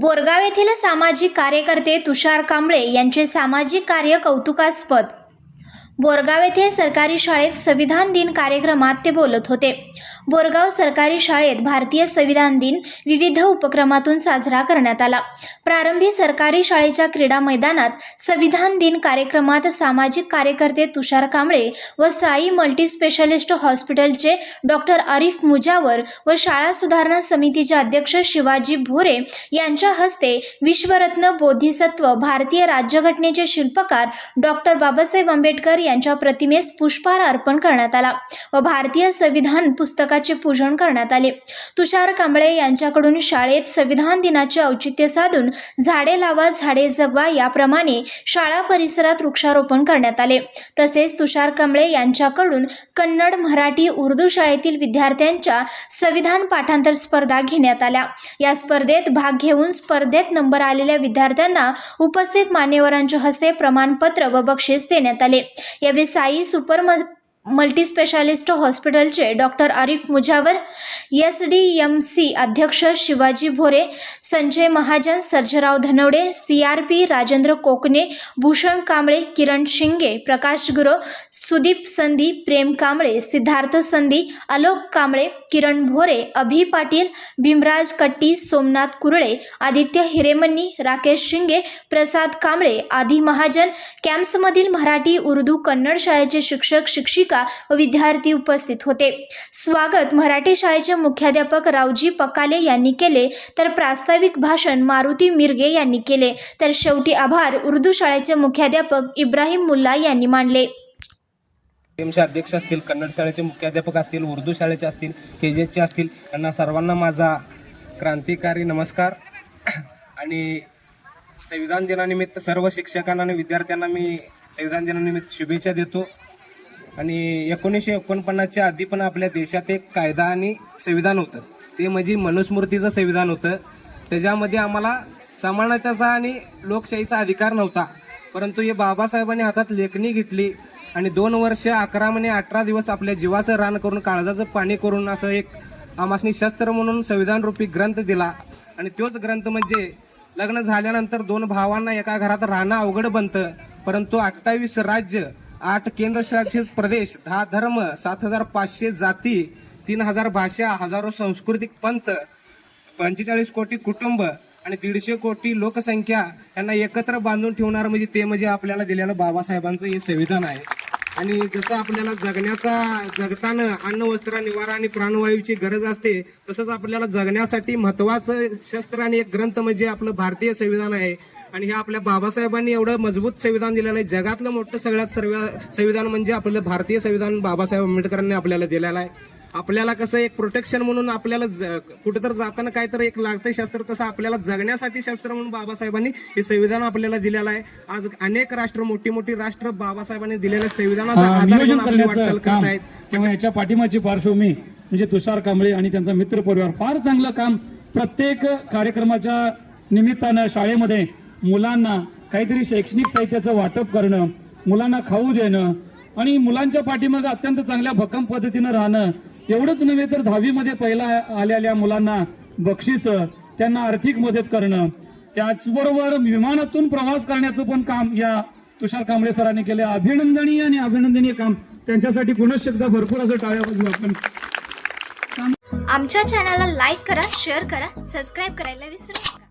बोरगाव येथील सामाजिक कार्यकर्ते तुषार कांबळे यांचे सामाजिक कार्य कौतुकास्पद। बोरगाव येथे सरकारी शाळेत संविधान दिन कार्यक्रमात ते बोलत होते। बोरगाव सरकारी शाळेत भारतीय संविधान दिन विविध उपक्रमातून साजरा करण्यात आला। प्रारंभी सरकारी शाळेच्या क्रीडा मैदानात संविधान दिन कार्यक्रमात सामाजिक कार्यकर्ते तुषार कांबळे व साई मल्टी स्पेशालिस्ट हॉस्पिटलचे डॉक्टर आरिफ मुजावर व शाळा सुधारणा समितीचे अध्यक्ष शिवाजी भोरे यांच्या हस्ते विश्वरत्न बोधिसत्व भारतीय राज्यघटनेचे शिल्पकार डॉक्टर बाबासाहेब आंबेडकर यांच्या प्रतिमेस पुष्पहार अर्पण करण्यात आला व भारतीय संविधान पुस्तकाचे पूजन करण्यात आले। तुषार कांबळे यांच्याकडून शाळेत संविधान दिनाचे औचित्य साधून झाडे लावा झाडे जगवा याप्रमाणे शाळा परिसरात वृक्षारोपण करण्यात आले। तसेच तुषार कांबळे यांच्याकडून कन्नड, मराठी, उर्दू शाळेतील विद्यार्थ्यांच्या संविधान पाठांतर स्पर्धा घेण्यात आल्या। या स्पर्धेत भाग घेऊन स्पर्धेत नंबर आलेल्या विद्यार्थ्यांना उपस्थित मान्यवरांच्या हस्ते प्रमाणपत्र व बक्षीस देण्यात आले। यावेळी साई सुपर मल्टी स्पेशालिस्ट हॉस्पिटलचे डॉक्टर आरिफ मुजावर, SDMC अध्यक्ष शिवाजी भोरे, संजय महाजन, सर्जेराव धनवडे, CRP राजेंद्र कोकणे, भूषण कांबळे, किरण शिंगे, प्रकाश गुरव, सुदीप संधी, प्रेम कांबळे, सिद्धार्थ संधी, आलोक कांबळे, किरण भोरे, अभि पाटील, भीमराज कट्टी, सोमनाथ कुरळे, आदित्य हिरेमनी, राकेश शिंगे, प्रसाद कांबळे, आदी महाजन, कॅम्प्समधील मराठी, उर्दू, कन्नड शाळेचे शिक्षक, शिक्षिका व विद्यार्थी उपस्थित होते। स्वागत मराठी शाळेचे मुख्याध्यापक रावजी पकाले यांनी केले, तर प्रास्ताविक भाषण मारुती मिरगे यांनी केले, तर शेवटी आभार उर्दू शाळेचे मुख्याध्यापक इब्राहिम मुल्ला यांनी मानले। चे अध्यक्ष असतील, कन्नड शाळेचे मुख्याध्यापक असतील, उर्दू शाळेचे असतील, KJचे असतील, यांना सर्वांना माझा क्रांतिकारी नमस्कार। आणि संविधान दिनानिमित्त सर्व शिक्षकांना आणि विद्यार्थ्यांना मी संविधान दिनानिमित्त शुभेच्छा देतो। आणि 1949च्या आधी पण आपल्या देशात एक कायदा आणि संविधान होतं, ते म्हणजे मनुस्मृतीचं संविधान होतं। त्याच्यामध्ये आम्हाला समानतेचा आणि लोकशाहीचा अधिकार नव्हता, परंतु हे बाबासाहेबांनी हातात लेखणी घेतली आणि 2 वर्ष 11 महिने 18 दिवस आपल्या जीवाचं रान करून काळजाचं पाणी करून असं एक आमासनी शस्त्र म्हणून संविधान रूपी ग्रंथ दिला। आणि तोच ग्रंथ म्हणजे लग्न झाल्यानंतर 2 भावांना एका घरात राहणं अवघड बनतं, परंतु 28 राज्य, 8 केंद्रशासित प्रदेश, 10 धर्म, 7500 जाती, 3000 भाषा, हजारो सांस्कृतिक पंथ, 45 कोटी कुटुंब आणि 150 कोटी लोकसंख्या यांना एकत्र बांधून ठेवणार म्हणजे ते म्हणजे आपल्याला दिलेलं बाबासाहेबांचं हे संविधान आहे। आणि जसं आपल्याला जगताना अन्न, वस्त्र, निवारा आणि प्राणवायूची गरज असते, तसंच आपल्याला जगण्यासाठी महत्वाचं शस्त्र आणि एक ग्रंथ म्हणजे आपलं भारतीय संविधान आहे। आणि हे आपल्या बाबासाहेबांनी एवढं मजबूत संविधान दिलेलं आहे, जगातलं मोठं सगळ्यात संविधान म्हणजे आपलं भारतीय संविधान बाबासाहेब आंबेडकरांनी आपल्याला दिलेलं आहे। आपल्याला कसं एक प्रोटेक्शन म्हणून आपल्याला कुठेतर जाताना काहीतरी एक लागतं शस्त्र, तसं आपल्याला जगण्यासाठी शस्त्र म्हणून बाबासाहेबांनी हे संविधान आपल्याला दिलेलं आहे। आज अनेक राष्ट्र, मोठी मोठी राष्ट्र बाबासाहेबांनी दिलेल्या संविधानाचा आधार घेऊन आपली वाटचाल करत आहेत। किंवा याच्या पाठीमागची पार्श्वभूमी म्हणजे तुषार कांबळे आणि त्यांचा मित्र परिवार फार चांगलं काम। प्रत्येक कार्यक्रमाच्या निमित्तानं शाळेमध्ये मुलांना काहीतरी शैक्षणिक साहित्याचं वाटप करणं, मुलांना खाऊ देणं आणि मुलांच्या पाठीमागे अत्यंत चांगल्या भक्कम पद्धतीनं राहणं, एवढंच नव्हे तर 10वी मध्ये पहिला आलेल्या मुलांना बक्षीस, त्यांना आर्थिक मदत करणं, त्याचबरोबर विमानातून प्रवास करण्याचं पण काम या तुषार कांबळे सरांनी केलं। अभिनंदनीय काम त्यांच्यासाठी पुनश्च एकदा भरपूर असं टाळ्या वाजवू आपण। आमच्या चॅनलला लाईक करा, शेअर करा, सबस्क्राईब करायला विसरू नका।